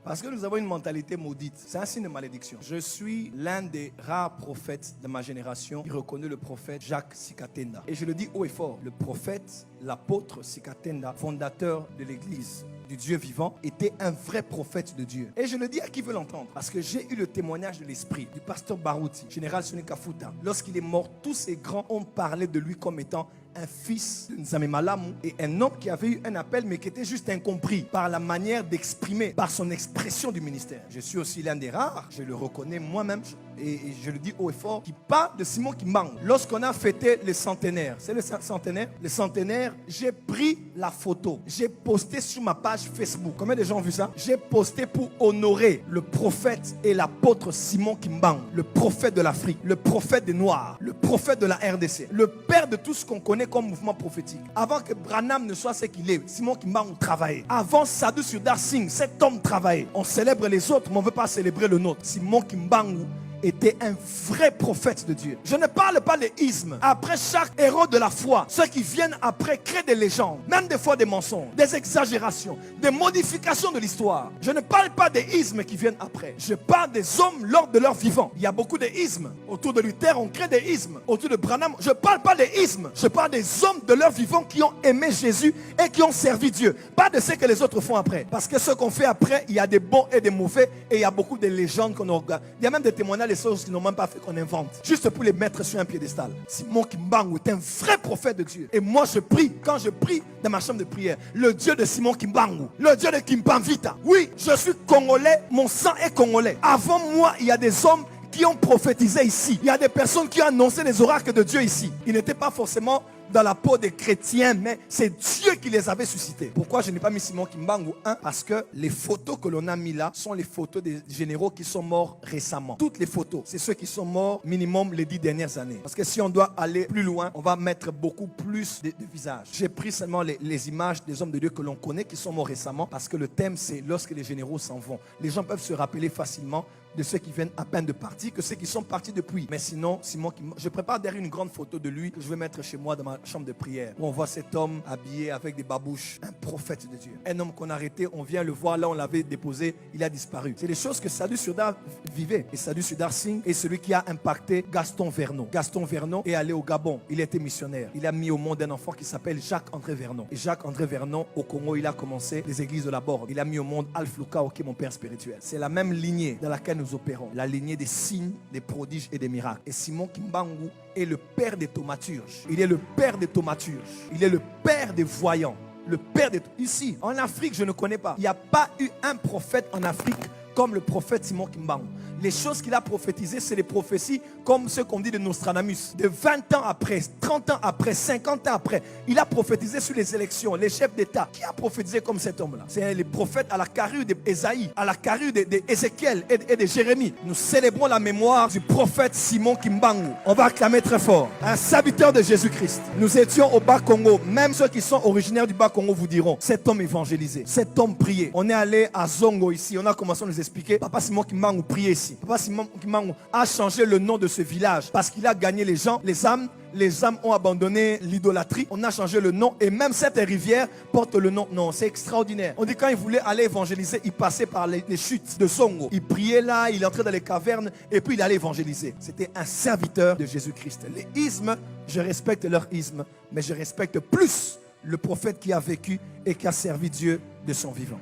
Parce que nous avons une mentalité maudite. C'est un signe de malédiction. Je suis l'un des rares prophètes de ma génération qui reconnaît le prophète Jacques Sikatenda. Et je le dis haut et fort, le prophète, l'apôtre Sikatenda, fondateur de l'église du Dieu vivant, était un vrai prophète de Dieu. Et je le dis à qui veut l'entendre, parce que j'ai eu le témoignage de l'esprit du pasteur Barouti, général Sonika Futa. Lorsqu'il est mort, tous ces grands ont parlé de lui comme étant un fils de Nzamé Malamu et un homme qui avait eu un appel mais qui était juste incompris par la manière d'exprimer, par son expression du ministère. Je suis aussi l'un des rares, je le reconnais moi-même et je le dis haut et fort, qui parle de Simon Kimbangu. Lorsqu'on a fêté le centenaire, c'est le centenaire, j'ai pris la photo, j'ai posté sur ma page Facebook. Combien de gens ont vu ça? J'ai posté pour honorer le prophète et l'apôtre Simon Kimbangu, le prophète de l'Afrique, le prophète des Noirs, le prophète de la RDC, le père de tout ce qu'on connaît comme mouvement prophétique. Avant que Branham ne soit ce qu'il est, Simon Kimbangu travaillait. Avant Sadhu Sridhar Singh, cet homme travaillait. On célèbre les autres, mais on ne veut pas célébrer le nôtre. Simon Kimbangu était un vrai prophète de Dieu. Je ne parle pas des ismes. Après chaque héros de la foi, ceux qui viennent après créent des légendes, même des fois des mensonges, des exagérations, des modifications de l'histoire. Je ne parle pas des ismes qui viennent après. Je parle des hommes lors de leur vivant. Il y a beaucoup de ismes. Autour de Luther, on crée des ismes. Autour de Branham, je ne parle pas des ismes. Je parle des hommes de leur vivant qui ont aimé Jésus et qui ont servi Dieu. Pas de ce que les autres font après. Parce que ce qu'on fait après, il y a des bons et des mauvais et il y a beaucoup de légendes qu'on regarde. Il y a même des témoignages des choses qui n'ont même pas fait qu'on invente. Juste pour les mettre sur un piédestal. Simon Kimbangu est un vrai prophète de Dieu. Et moi je prie, quand je prie dans ma chambre de prière, le Dieu de Simon Kimbangu, le Dieu de Kimpamvita. Oui, je suis congolais, mon sang est congolais. Avant moi, il y a des hommes qui ont prophétisé ici. Il y a des personnes qui ont annoncé les oracles de Dieu ici. Ils n'étaient pas forcément dans la peau des chrétiens, mais c'est Dieu qui les avait suscités. Pourquoi je n'ai pas mis Simon Kimbangu? Parce que les photos que l'on a mis là sont les photos des généraux qui sont morts récemment. Toutes les photos, c'est ceux qui sont morts minimum les 10 dernières années. Parce que si on doit aller plus loin, on va mettre beaucoup plus de visages. J'ai pris seulement les images des hommes de Dieu que l'on connaît qui sont morts récemment, parce que le thème c'est lorsque les généraux s'en vont. Les gens peuvent se rappeler facilement de ceux qui viennent à peine de partir que ceux qui sont partis depuis. Mais sinon, Simon, je prépare derrière une grande photo de lui que je vais mettre chez moi dans ma chambre de prière, où on voit cet homme habillé avec des babouches, un prophète de Dieu. Un homme qu'on a arrêté, on vient le voir, là on l'avait déposé, il a disparu. C'est des choses que Sadhu Sridhar vivait. Et Sadhu Sridhar Singh est celui qui a impacté Gaston Vernon. Gaston Vernon est allé au Gabon, il était missionnaire. Il a mis au monde un enfant qui s'appelle Jacques-André Vernon. Et Jacques-André Vernon, au Congo, il a commencé les églises de la Borde. Il a mis au monde Alph Lukao, qui est mon père spirituel. C'est la même lignée dans laquelle nous opérons, la lignée des signes, des prodiges et des miracles. Et Simon Kimbangu est le père des thaumaturges. Il est le père des thaumaturges. Il est le père des voyants. Le père des... Ici, en Afrique, je ne connais pas. Il n'y a pas eu un prophète en Afrique comme le prophète Simon Kimbangu. Les choses qu'il a prophétisées, c'est des prophéties comme ce qu'on dit de Nostradamus. De 20 ans après, 30 ans après, 50 ans après, il a prophétisé sur les élections, les chefs d'État. Qui a prophétisé comme cet homme-là? C'est les prophètes à la carrure d'Ésaïe, à la carrure d'Ézéchiel et de Jérémie. Nous célébrons la mémoire du prophète Simon Kimbangu. On va acclamer très fort. Un serviteur de Jésus-Christ. Nous étions au Bas-Congo. Même ceux qui sont originaires du Bas-Congo vous diront, cet homme évangélisé, cet homme priait. On est allé à Zongo ici, on a commencé à nous expliquer. Papa Simon Kimbangu priait ici. Papa Simon Kimbangu a changé le nom de ce village parce qu'il a gagné les gens, les âmes. Les âmes ont abandonné l'idolâtrie. On a changé le nom et même cette rivière porte le nom. Non, c'est extraordinaire. On dit quand il voulait aller évangéliser, il passait par les chutes de Zongo. Il priait là, il entrait dans les cavernes et puis il allait évangéliser. C'était un serviteur de Jésus-Christ. Les ismes, je respecte leur isme, mais je respecte plus le prophète qui a vécu et qui a servi Dieu de son vivant.